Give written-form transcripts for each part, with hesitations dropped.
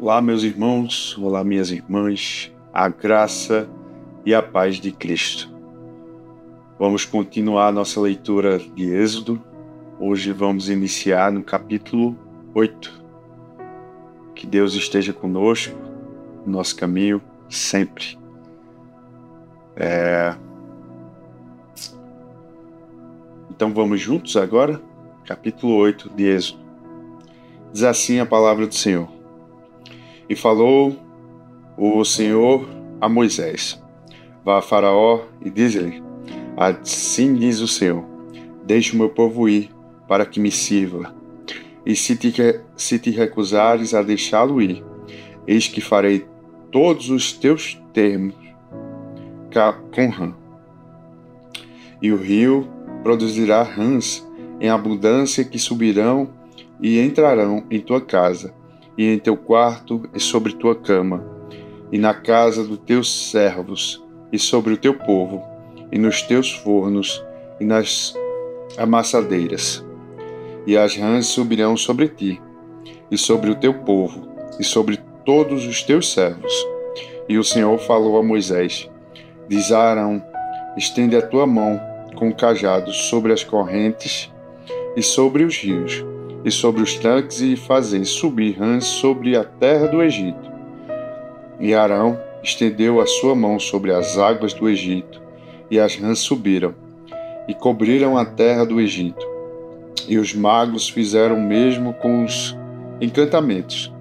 Olá, meus irmãos, olá, minhas irmãs, a graça e a paz de Cristo. Vamos continuar nossa leitura de Êxodo. Hoje vamos iniciar no capítulo 8. Que Deus esteja conosco no nosso caminho sempre. Então vamos juntos agora? Capítulo 8 de Êxodo. Diz assim a palavra do Senhor. E falou o Senhor a Moisés: Vá a Faraó e diz-lhe: Assim diz o Senhor: Deixe o meu povo ir, para que me sirva. E se te recusares a deixá-lo ir, eis que farei todos os teus termos com rã. E o rio produzirá rãs em abundância que subirão e entrarão em tua casa, e em teu quarto e sobre tua cama, e na casa dos teus servos, e sobre o teu povo, e nos teus fornos, e nas amassadeiras. E as rãs subirão sobre ti, e sobre o teu povo, e sobre todos os teus servos. E o Senhor falou a Moisés: Diz a Arão: Estende a tua mão com o cajado sobre as correntes, e sobre os rios, e sobre os tanques, e fazei subir rãs sobre a terra do Egito. E Arão estendeu a sua mão sobre as águas do Egito, e as rãs subiram, e cobriram a terra do Egito. E os magos fizeram o mesmo com os encantamentos,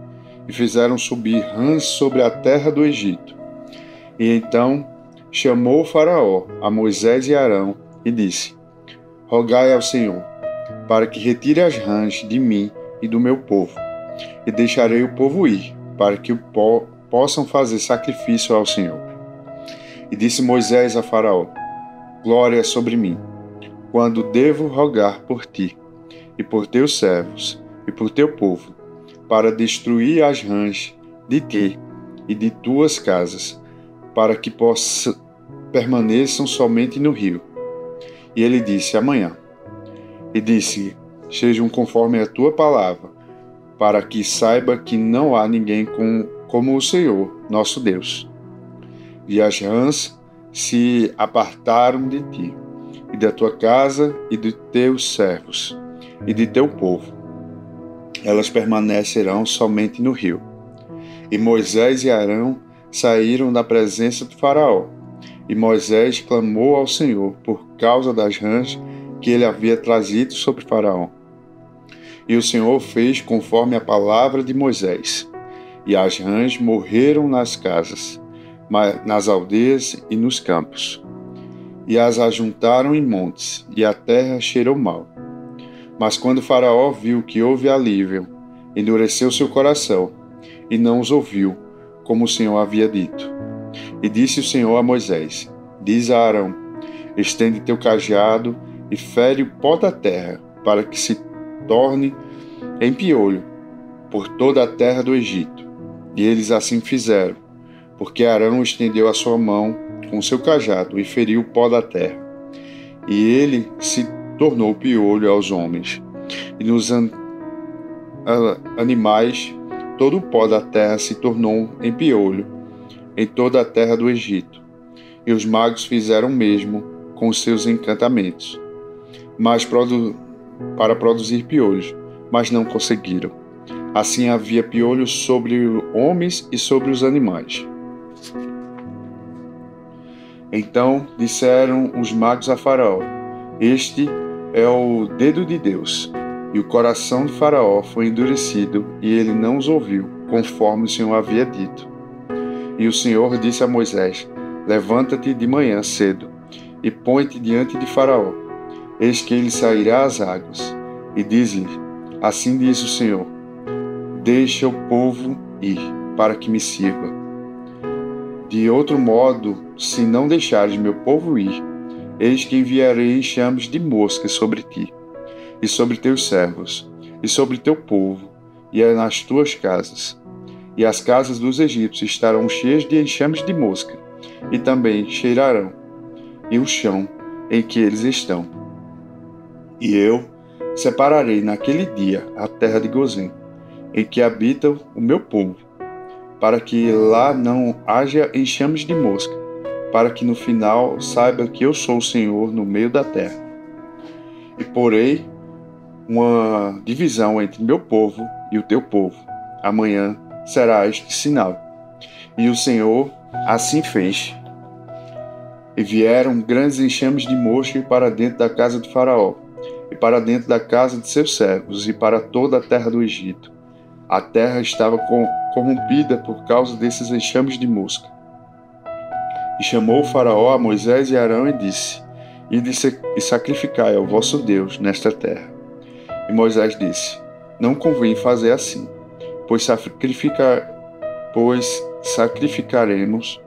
e fizeram subir rãs sobre a terra do Egito. E então chamou o Faraó a Moisés e Arão, e disse: Rogai ao Senhor, para que retire as rãs de mim e do meu povo, e deixarei o povo ir, para que possam fazer sacrifício ao Senhor. E disse Moisés a Faraó: Glória sobre mim, quando devo rogar por ti, e por teus servos, e por teu povo, para destruir as rãs de ti e de tuas casas, para que permaneçam somente no rio. E ele disse: Amanhã. E disse: Sejam conforme a tua palavra, para que saiba que não há ninguém como o Senhor, nosso Deus. E as rãs se apartaram de ti, e da tua casa, e de teus servos, e de teu povo. Elas permanecerão somente no rio. E Moisés e Arão saíram da presença de Faraó. E Moisés clamou ao Senhor por causa das rãs que ele havia trazido sobre Faraó. E o Senhor fez conforme a palavra de Moisés. E as rãs morreram nas casas, nas aldeias e nos campos. E as ajuntaram em montes, e a terra cheirou mal. Mas quando Faraó viu que houve alívio, endureceu seu coração, e não os ouviu, como o Senhor havia dito. E disse o Senhor a Moisés: Diz a Arão: Estende teu cajado e fere o pó da terra, para que se torne em piolho por toda a terra do Egito. E eles assim fizeram, porque Arão estendeu a sua mão com seu cajado e feriu o pó da terra. E ele se tornou piolho aos homens, e nos animais todo o pó da terra se tornou em piolho em toda a terra do Egito. E os magos fizeram o mesmo com os seus encantamentos, para produzir piolhos, mas não conseguiram. Assim havia piolhos sobre os homens e sobre os animais. Então disseram os magos a Faraó: Este é o dedo de Deus. E o coração de Faraó foi endurecido, e ele não os ouviu, conforme o Senhor havia dito. E o Senhor disse a Moisés: Levanta-te de manhã cedo, e põe-te diante de Faraó. Eis que ele sairá às águas. E diz-lhe: Assim diz o Senhor: Deixa o povo ir, para que me sirva. De outro modo, se não deixares meu povo ir, eis que enviarei enxames de moscas sobre ti, e sobre teus servos, e sobre teu povo, e nas tuas casas. E as casas dos egípcios estarão cheias de enxames de mosca, e também cheirarão, e o chão em que eles estão. E eu separarei naquele dia a terra de Gozém, em que habita o meu povo, para que lá não haja enxames de mosca, para que no final saiba que eu sou o Senhor no meio da terra. E porei uma divisão entre meu povo e o teu povo. Amanhã será este sinal. E o Senhor assim fez. E vieram grandes enxames de mosca para dentro da casa de Faraó, e para dentro da casa de seus servos, e para toda a terra do Egito. A terra estava corrompida por causa desses enxames de mosca. E chamou o Faraó a Moisés e Arão e disse: Ide e sacrificai ao vosso Deus nesta terra. E Moisés disse: Não convém fazer assim, pois sacrificaremos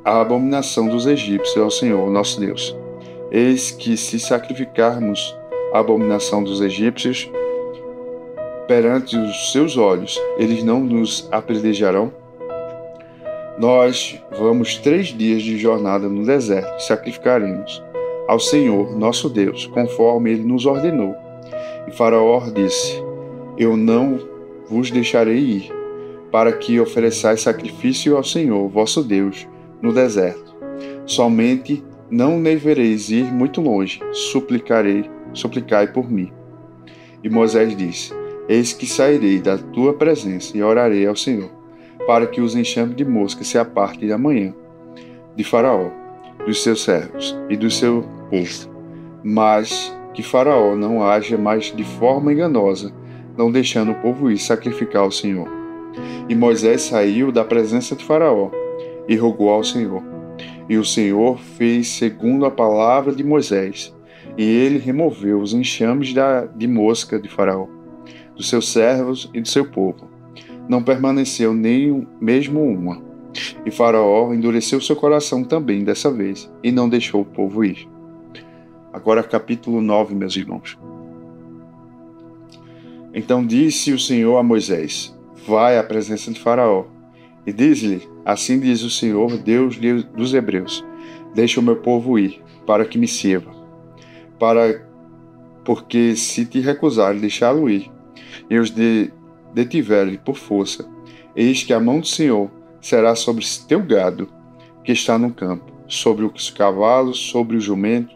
a abominação dos egípcios ao Senhor nosso Deus. Eis que se sacrificarmos a abominação dos egípcios perante os seus olhos, eles não nos apedrejarão? Nós vamos 3 dias de jornada no deserto e sacrificaremos ao Senhor nosso Deus, conforme ele nos ordenou. E Faraó disse: Eu não vos deixarei ir, para que ofereçais sacrifício ao Senhor vosso Deus no deserto. Somente não devereis ir muito longe, suplicai por mim. E Moisés disse: Eis que sairei da tua presença e orarei ao Senhor, para que os enxames de mosca se apartem amanhã de Faraó, dos seus servos e do seu povo, mas que Faraó não haja mais de forma enganosa, não deixando o povo ir sacrificar ao Senhor. E Moisés saiu da presença de Faraó e rogou ao Senhor. E o Senhor fez segundo a palavra de Moisés, e ele removeu os enxames de mosca de Faraó, dos seus servos e do seu povo. Não permaneceu nem mesmo uma. E Faraó endureceu seu coração também dessa vez, e não deixou o povo ir. Agora capítulo 9, meus irmãos. Então disse o Senhor a Moisés: Vai à presença de Faraó, e diz-lhe: Assim diz o Senhor, Deus dos Hebreus: Deixa o meu povo ir, para que me sirva. Porque se te recusarem deixá-lo ir, e os detiverem por força, eis que a mão do Senhor será sobre teu gado, que está no campo, sobre os cavalos, sobre os jumentos,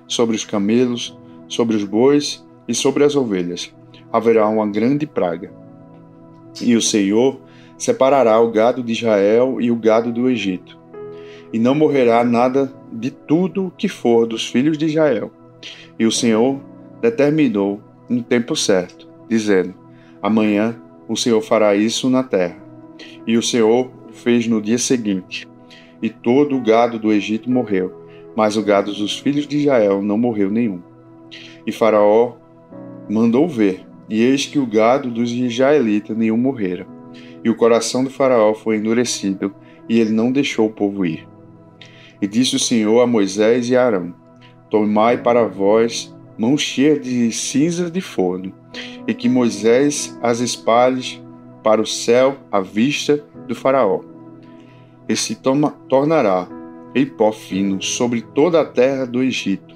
sobre os camelos, sobre os bois e sobre as ovelhas. Haverá uma grande praga. E o Senhor separará o gado de Israel e o gado do Egito. E não morrerá nada de tudo que for dos filhos de Israel. E o Senhor determinou um tempo certo, dizendo: Amanhã o Senhor fará isso na terra. E o Senhor fez no dia seguinte. E todo o gado do Egito morreu, mas o gado dos filhos de Israel não morreu nenhum. E Faraó mandou ver, e eis que o gado dos israelitas nenhum morrera. E o coração do Faraó foi endurecido, e ele não deixou o povo ir. E disse o Senhor a Moisés e a Arão: Tomai para vós mão cheia de cinzas de forno, e que Moisés as espalhe para o céu à vista do Faraó. E se tornará em pó fino sobre toda a terra do Egito,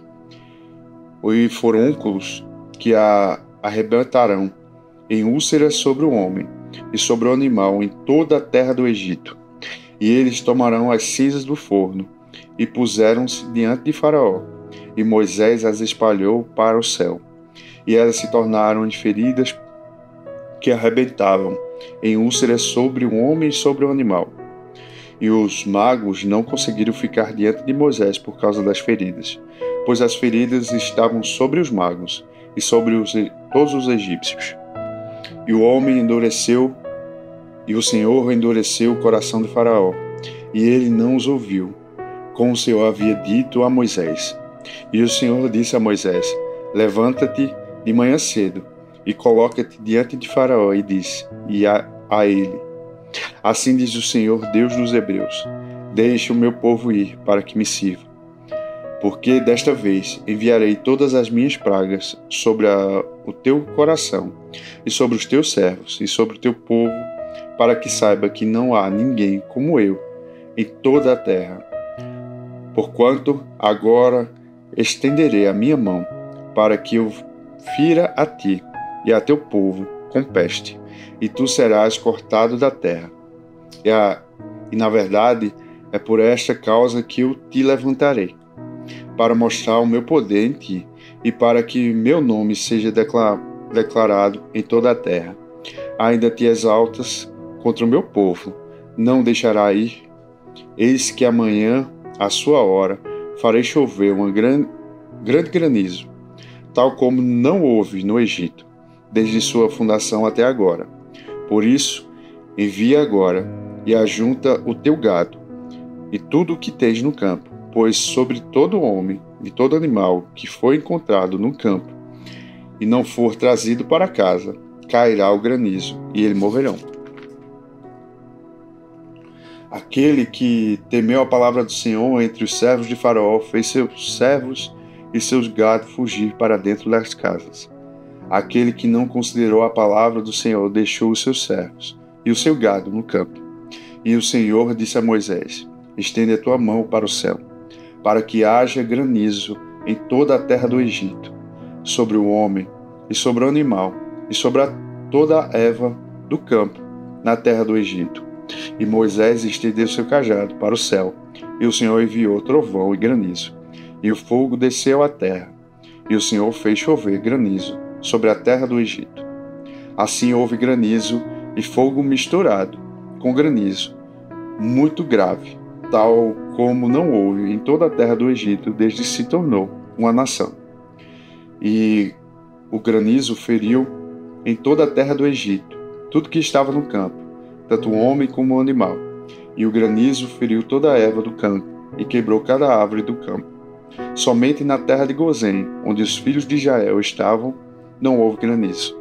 e furúnculos que a arrebentarão em úlceras sobre o homem e sobre o animal em toda a terra do Egito. E eles tomarão as cinzas do forno e puseram-se diante de Faraó, e Moisés as espalhou para o céu. E elas se tornaram em feridas que arrebentavam em úlceras sobre o homem e sobre o animal. E os magos não conseguiram ficar diante de Moisés por causa das feridas, pois as feridas estavam sobre os magos e sobre todos os egípcios. E o homem endureceu, e o Senhor endureceu o coração de Faraó, e ele não os ouviu, como o Senhor havia dito a Moisés. E o Senhor disse a Moisés: Levanta-te de manhã cedo, e coloca-te diante de Faraó, e disse a ele: Assim diz o Senhor, Deus dos Hebreus: Deixe o meu povo ir, para que me sirva. Porque desta vez enviarei todas as minhas pragas sobre o teu coração, e sobre os teus servos, e sobre o teu povo, para que saiba que não há ninguém como eu em toda a terra. Porquanto agora estenderei a minha mão, para que eu fira a ti e a teu povo com peste, e tu serás cortado da terra. E na verdade, é por esta causa que eu te levantarei, para mostrar o meu poder em ti, e para que meu nome seja declarado em toda a terra. Ainda te exaltas contra o meu povo, não deixará ir. Eis que amanhã, à sua hora, farei chover grande granizo, tal como não houve no Egito, desde sua fundação até agora. Por isso, envia agora e ajunta o teu gado e tudo o que tens no campo, pois sobre todo homem e todo animal que foi encontrado no campo e não for trazido para casa, cairá o granizo e eles morrerão. Aquele que temeu a palavra do Senhor entre os servos de Faraó fez seus servos e seus gados fugir para dentro das casas. Aquele que não considerou a palavra do Senhor deixou os seus servos e o seu gado no campo. E o Senhor disse a Moisés: estende a tua mão para o céu, para que haja granizo em toda a terra do Egito, sobre o homem e sobre o animal, e sobre toda a erva do campo na terra do Egito. E Moisés estendeu seu cajado para o céu, e o Senhor enviou trovão e granizo, e o fogo desceu à terra, e o Senhor fez chover granizo sobre a terra do Egito. Assim houve granizo e fogo misturado com granizo, muito grave, tal como não houve em toda a terra do Egito desde que se tornou uma nação. E o granizo feriu em toda a terra do Egito tudo que estava no campo, tanto o homem como o animal. E o granizo feriu toda a erva do campo e quebrou cada árvore do campo. Somente na terra de Gozém, onde os filhos de Israel estavam, não houve granizo.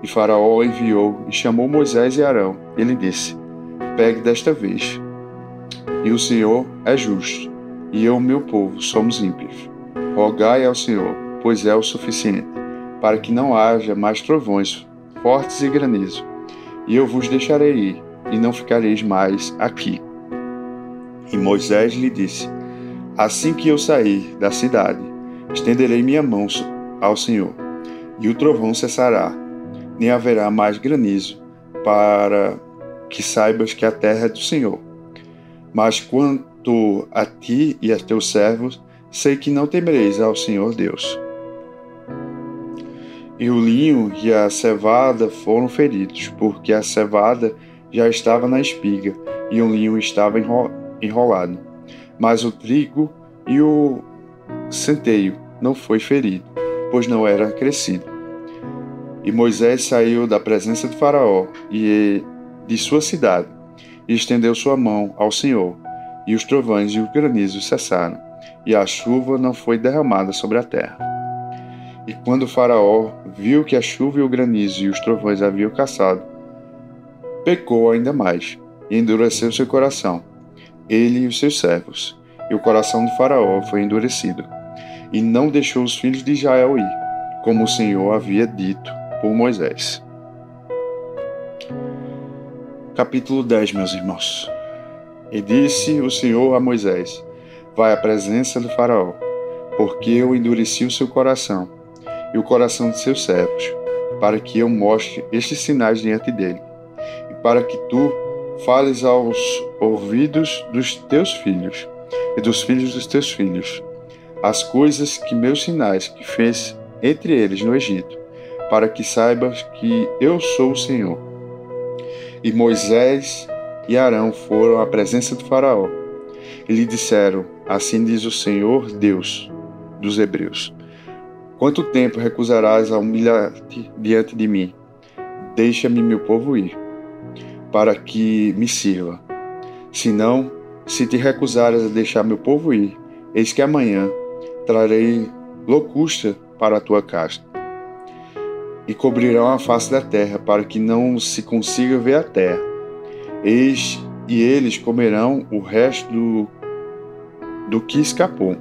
E Faraó enviou e chamou Moisés e Arão. Ele disse: pegue desta vez. E o Senhor é justo, e eu e meu povo somos ímpios. Rogai ao Senhor, pois é o suficiente, para que não haja mais trovões fortes e granizo. E eu vos deixarei ir, e não ficareis mais aqui. E Moisés lhe disse: assim que eu sair da cidade, estenderei minha mão ao Senhor, e o trovão cessará, nem haverá mais granizo, para que saibas que a terra é do Senhor. Mas quanto a ti e a teus servos, sei que não temereis ao Senhor Deus. E o linho e a cevada foram feridos, porque a cevada já estava na espiga, e o linho estava enrolado. Mas o trigo e o centeio não foi ferido, pois não era crescido. E Moisés saiu da presença de Faraó e de sua cidade, e estendeu sua mão ao Senhor, e os trovões e os granizos cessaram, e a chuva não foi derramada sobre a terra. E quando Faraó viu que a chuva e o granizo e os trovões haviam cessado, pecou ainda mais, e endureceu seu coração, ele e os seus servos, e o coração de Faraó foi endurecido, e não deixou os filhos de Israel ir, como o Senhor havia dito por Moisés. Capítulo 10, meus irmãos. E disse o Senhor a Moisés: vai à presença de Faraó, porque eu endureci o seu coração e o coração de seus servos, para que eu mostre estes sinais diante dele, e para que tu fales aos ouvidos dos teus filhos e dos filhos dos teus filhos as coisas que meus sinais que fez entre eles no Egito, para que saibas que eu sou o Senhor. E Moisés e Arão foram à presença de Faraó, e lhe disseram: assim diz o Senhor Deus dos Hebreus: quanto tempo recusarás a humilhar-te diante de mim? Deixa-me meu povo ir, para que me sirva. Senão, se te recusares a deixar meu povo ir, eis que amanhã trarei locusta para a tua casa, e cobrirão a face da terra, para que não se consiga ver a terra. Eis, e eles comerão o resto do que escapou,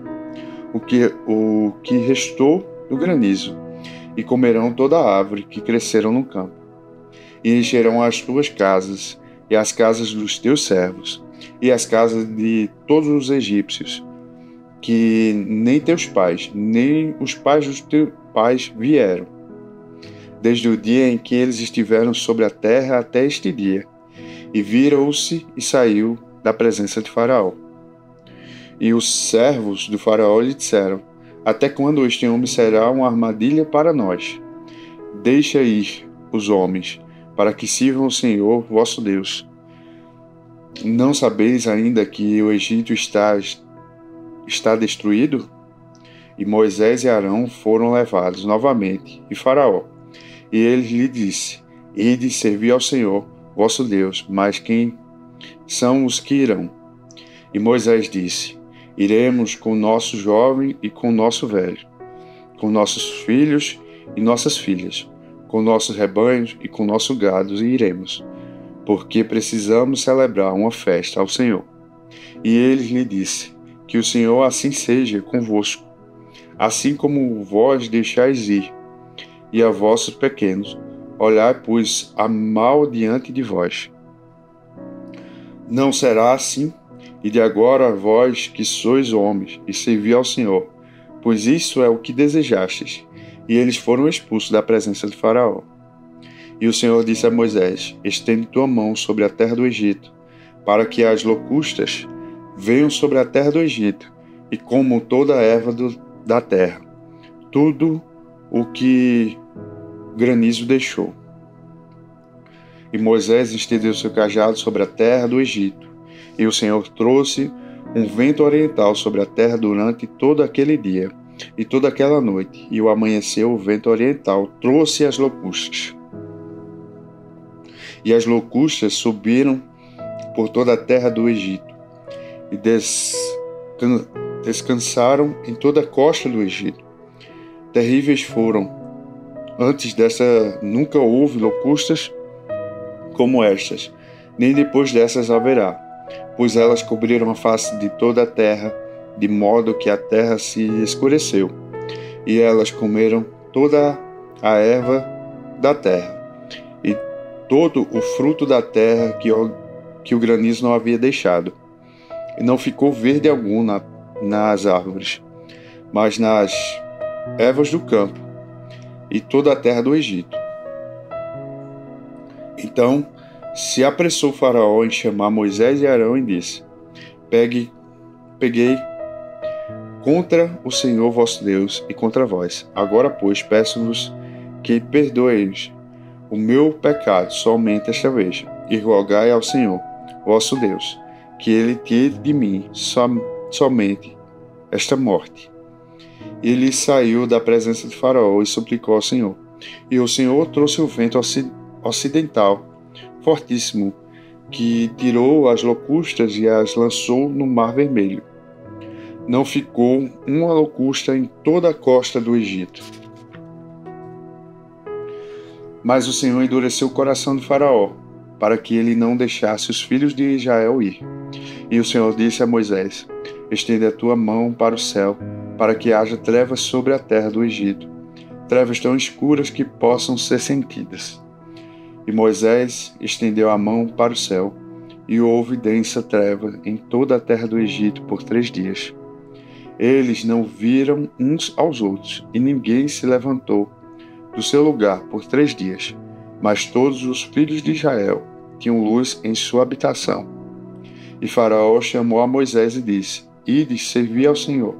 o que restou do granizo, e comerão toda a árvore que cresceram no campo, e encherão as tuas casas, e as casas dos teus servos, e as casas de todos os egípcios, que nem teus pais, nem os pais dos teus pais vieram, desde o dia em que eles estiveram sobre a terra até este dia, E virou-se e saiu da presença de Faraó. E os servos do Faraó lhe disseram: Até quando este homem será uma armadilha para nós? Deixa ir os homens, para que sirvam o Senhor vosso Deus. Não sabeis ainda que o Egito está destruído? E Moisés e Arão foram levados novamente, e Faraó. E ele lhe disse: Ide servir ao Senhor vosso Deus, mas quem são os que irão? E Moisés disse: Iremos com o nosso jovem e com o nosso velho, com nossos filhos e nossas filhas, com nossos rebanhos e com nosso gado, e iremos, porque precisamos celebrar uma festa ao Senhor. E ele lhe disse: Que o Senhor assim seja convosco, assim como vós deixais ir, e a vossos pequenos, olhai, pois, a mal diante de vós. Não será assim, e de agora vós que sois homens, e servi ao Senhor, pois isso é o que desejastes. E eles foram expulsos da presença de Faraó. E o Senhor disse a Moisés: Estende tua mão sobre a terra do Egito, para que as locustas venham sobre a terra do Egito, e comam toda a erva da terra, tudo o que granizo deixou. E Moisés estendeu seu cajado sobre a terra do Egito, e o Senhor trouxe um vento oriental sobre a terra durante todo aquele dia e toda aquela noite, e ao amanhecer o vento oriental trouxe as locustas. E as locustas subiram por toda a terra do Egito, e descansaram em toda a costa do Egito. Terríveis foram. Antes dessa nunca houve locustas como estas, nem depois dessas haverá, pois elas cobriram a face de toda a terra, de modo que a terra se escureceu, e elas comeram toda a erva da terra, e todo o fruto da terra que o granizo não havia deixado. E não ficou verde algum nas árvores, mas nas ervas do campo, e toda a terra do Egito. Então se apressou Faraó em chamar Moisés e Arão e disse: Peguei contra o Senhor vosso Deus e contra vós. Agora, pois, peço-vos que perdoeis o meu pecado somente esta vez, e rogai ao Senhor vosso Deus, que ele tire de mim somente esta morte. Ele saiu da presença de Faraó e suplicou ao Senhor. E o Senhor trouxe o vento ocidental fortíssimo, que tirou as locustas e as lançou no Mar Vermelho. Não ficou uma locusta em toda a costa do Egito. Mas o Senhor endureceu o coração de Faraó, para que ele não deixasse os filhos de Israel ir. E o Senhor disse a Moisés: Estende a tua mão para o céu, para que haja trevas sobre a terra do Egito, trevas tão escuras que possam ser sentidas. E Moisés estendeu a mão para o céu, e houve densa treva em toda a terra do Egito por 3 dias. Eles não viram uns aos outros, e ninguém se levantou do seu lugar por 3 dias, mas todos os filhos de Israel tinham luz em sua habitação. E Faraó chamou a Moisés e disse: Ide servir ao Senhor,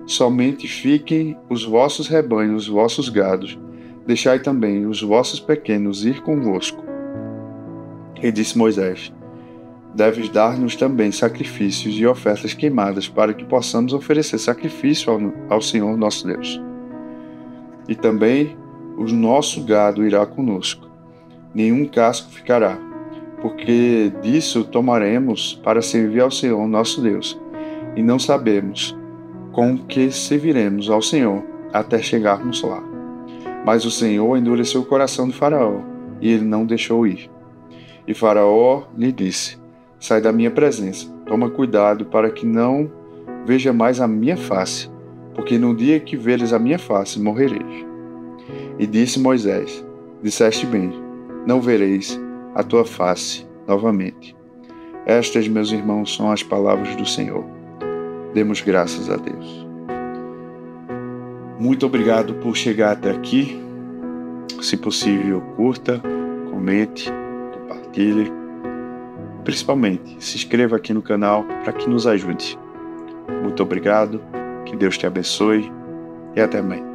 somente fiquem os vossos rebanhos, os vossos gados, deixai também os vossos pequenos ir convosco. E disse Moisés: Deves dar-nos também sacrifícios e ofertas queimadas, para que possamos oferecer sacrifício ao Senhor nosso Deus. E também o nosso gado irá conosco, nenhum casco ficará, porque disso tomaremos para servir ao Senhor nosso Deus, e não sabemos com que serviremos ao Senhor até chegarmos lá. Mas o Senhor endureceu o coração de Faraó, e ele não deixou ir. E Faraó lhe disse: Sai da minha presença, toma cuidado para que não veja mais a minha face, porque no dia que veres a minha face, morrereis. E disse Moisés: Disseste bem, não vereis a tua face novamente. Estas, meus irmãos, são as palavras do Senhor. Demos graças a Deus. Muito obrigado por chegar até aqui. Se possível, curta, comente, compartilhe. principalmente, se inscreva aqui no canal para que nos ajude. Muito obrigado, que Deus te abençoe e até amanhã.